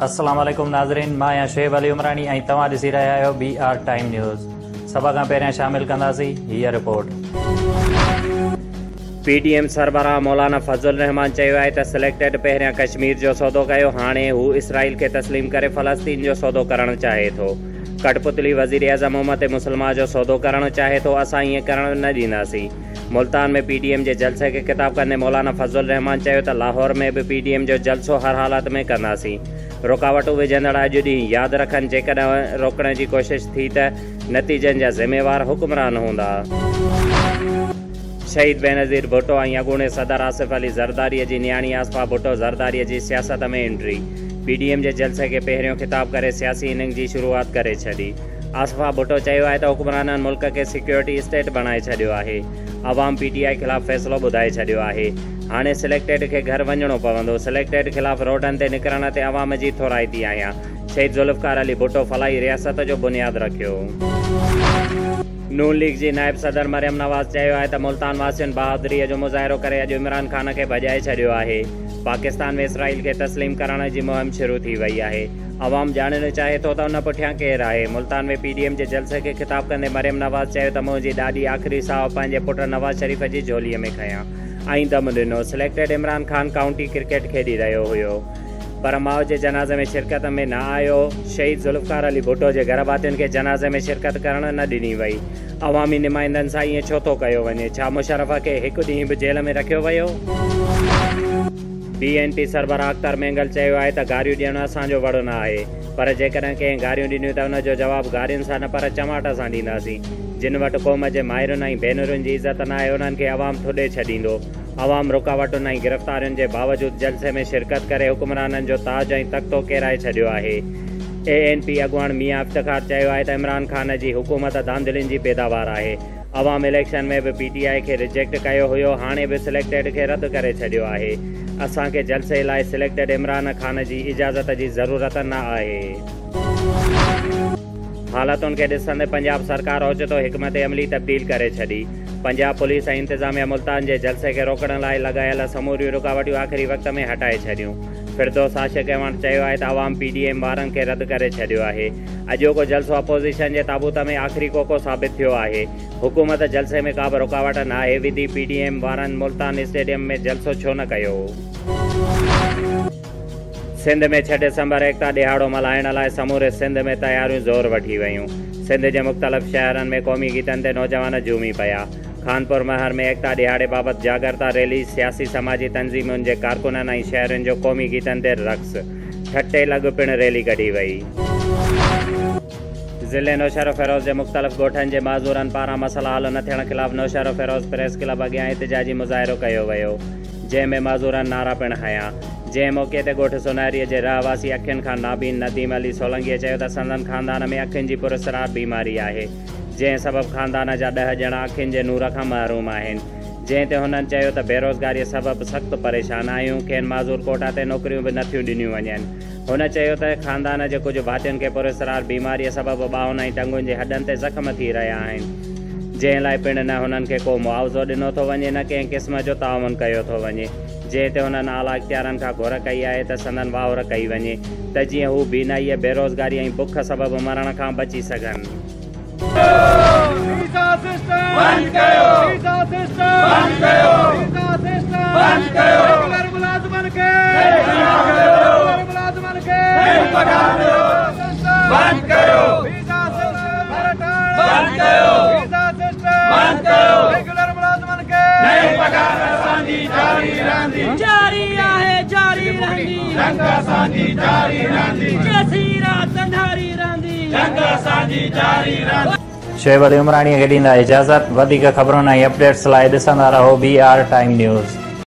अस्सलाम वालेकुम नाज़रीन, मां आहियां शुएब अली उमरानी ऐं तव्हां ॾिसी रहिया आहियो BR टाइम न्यूज़। सभ खां पहिरियां शामिल कंदासीं हीअ रिपोर्ट। PTM सरबराह मौलाना फज़लुर रहमान चयो आहे त सिलेक्टेड पहिरियां कश्मीर जो सौदो कयो, हाणे हू इसराइल खे तस्लीम करे फ़लस्तीन जो सौदो करणु चाहे थो। कठपुतली वज़ीर आज़म उम्मत मुस्लिमा जो सौदो करणु चाहे थो, असां ईअं करणु न ॾींदासीं। मुल्तान में PTM जे जलसे खे ख़िताब कंदे मौलाना फज़लुर रहमान चयो त लाहौर में बि PTM जो जलसो हर हालत में कंदासीं। रुकावटूं विझंदड़ अॼु ॾींहुं यादि रखनि, जेकॾहिं रोकण जी कोशिश थी त नतीजनि जा ज़िम्मेवार हुक्मरान हूंदा। शहीद बेनज़ीर भुट्टो ऐं अॻूणे सदर आसिफ अली ज़रदारीअ जी नियाणी आसफ़ा भुट्टो ज़रदारीअ जी सियासत में एंट्री। PTM जे जलसे खे पहिरियों ख़िताब करे सियासी इनिंग जी शुरूआति करे छॾी। आसफ़ा भुट्टो चयो आहे त हुक्मराननि मुल्क खे सिक्योरिटी स्टेट बणाए छॾियो आहे। अवाम PTI ख़िलाफ़ फ़ैसिलो ॿुधाए छॾियो आहे। हाणे सिलेक्टेड खे घर वञणो पवंदो। सिलेक्टेड ख़िलाफ़ रोडनि ते निकिरण ते अवाम जी थोराइती आहियां। शहीद ज़ुल्फ़िकार अली भुट्टो फलाही रियासत जो बुनियादु रखियो। नून लीग जी नायब सदर मरियम नवाज़ चयो आहे त मुल्तान वासियुनि बहादुरीअ जो मुज़ाहिरो करे अॼु इमरान ख़ान खे भॼाए छॾियो आहे। पाकिस्तान में इसराइल खे तस्लीम करण जी मुहिम शुरू थी वई आहे। अवाम ॼाणणु चाहे थो त उन पुठियां केरु आहे। मुल्तान में PTM जे जलसे खे ख़िताब कंदे मरियम नवाज़ चयो त मुंहिंजी ॾाॾी आख़िरी साहु पंहिंजे पुटु नवाज़ शरीफ़ जी झोलीअ में खयां ऐं दम ॾिनो। Selected Imran Khan county cricket खेॾी रहियो हुयो, पर माउ जे जनाज़े में शिरकत में न आयो। शहीद ज़ुल्फ़िकार अली भुट्टो जे घर भातियुनि खे जनाज़े में शिरकत करणु न ॾिनी वई। अवामी नुमाइंदनि सां ईअं छो थो कयो वञे? छा मुशर्रफ खे हिकु ॾींहुं बि जेल में रखियो वियो? BNP सरबराह अख्तर मेंगल चयो आहे त गारियूं ॾियणु असांजो वड़ो न आहे, पर जेकॾहिं कंहिं गारियूं ॾिनियूं त उनजो जवाबु गारियुनि सां न पर चमाट सां ॾींदासीं। जिन वटि क़ौम जे माहिरुनि ऐं भेनरुनि जी इज़त न आहे, उन्हनि खे अवाम थुॾे छॾींदो। अवाम रुकावटुनि ऐं गिरफ़्तारियुनि जे बावजूदि जलसे में शिरकत करे हुक्मराननि जो ताज ऐं तख़्तो केराए छॾियो आहे। ANP अॻुवाण मियां इफ़्तिख़ार चयो आहे त इमरान ख़ान जी हुकूमत धांधलियुनि जी पैदावार आहे। अवाम इलेक्शन में बि PTI खे रिजेक्ट कयो हुयो, हाणे बि सिलेक्टेड खे रद्द करे छॾियो आहे। असांखे जलसे लाइ सिलेक्टेड इमरान ख़ान जी इजाज़त जी ज़रूरत न आहे। हालतुनि खे ॾिसंदे पंजाब सरकार ओचितो हिकमत अमली तब्दील करे छॾी। पंजाब पुलिस ऐं इंतिज़ामिया मुल्तान जे जलसे खे रोकण लाइ लॻायल समूरियूं रुकावटूं आख़िरी वक़्त में हटाए छॾियूं। फिरदौस आशिक़ अहमद चयो आहे त अवाम PTM वारनि खे रद्द करे छॾियो आहे। अॼोको जलसो अपोज़िशन जे ताबूत में आख़िरी कोको साबित थियो आहे। हुकूमत जलसे में का बि रुकावट न आहे विधी PTM वारनि मुल्तान स्टेडियम में जलसो छो न कयो? सिंध में 6 डिसंबर एकता ॾिहाड़ो मल्हाइण लाइ समूरे सिंध में तयारियूं ज़ोर वठी वयूं। सिंध जे मुख़्तलिफ़ शहरनि में क़ौमी गीतनि ते नौजवान झूमी पिया। खानपुर महर में एकता ॾिहाड़े बाबति जागरता रैली, सियासी समाजी तंज़ीमुनि जे कारकुननि ऐं शहरनि जो क़ौमी गीतनि ते रक़्स, ठटे लॻ पिणु रैली कढी वई। ज़िले नौशहर फ़िरोज़ जे मुख़्तलिफ़ ॻोठनि जे माज़ूरनि पारां मसइला हल न थियण ख़िलाफ़ नौशहर फ़िरोज़ प्रेस क्लब अॻियां एहतिजाजी मुज़ाहिरो कयो वियो, जंहिं में माज़ूरनि नारा पिणु हयां। जंहिं मौक़े ते ॻोठ सोनारीअ जे रहवासी अखियुनि खां नाबीन नदीम अली सोलंकीअ चयो त संदन ख़ानदान में अखियुनि जी पुरसरार बीमारी आहे, जंहिं सबबु ख़ानदान जा 10 ॼणा अखियुनि जे नूर खां महरूम आहिनि। जंहिं ते हुननि चयो त बेरोज़गारीअ सबबु सख़्तु परेशान आहियूं, खेनि माज़ूर कोटा ते नौकरियूं बि नथियूं ॾिनियूं वञनि। हुन चयो त ख़ानदान जे कुझु भातियुनि खे पुरसरार बीमारीअ सबबु ॿाहुनि ऐं टंगुनि जे हॾनि ते ज़ख़्म थी रहिया आहिनि, जंहिं लाइ पिणु न हुननि खे को मुआवज़ो ॾिनो थो वञे, न कंहिं क़िस्म जो ताउन कयो थो वञे। जंहिं ते हुननि आला इख़्तियारनि खां घुर कई आहे त संदन वाहुर कई वञे त जीअं हू बीनाईअ, बेरोज़गारी ऐं बुख सबबु मरण खां बची सघनि। शुएब अली उमरानी खे ॾींदा इजाज़त। वधीक ख़बरुनि ऐं अपडेट्स लाइ ॾिसंदा रहो BR टाइम न्यूज़।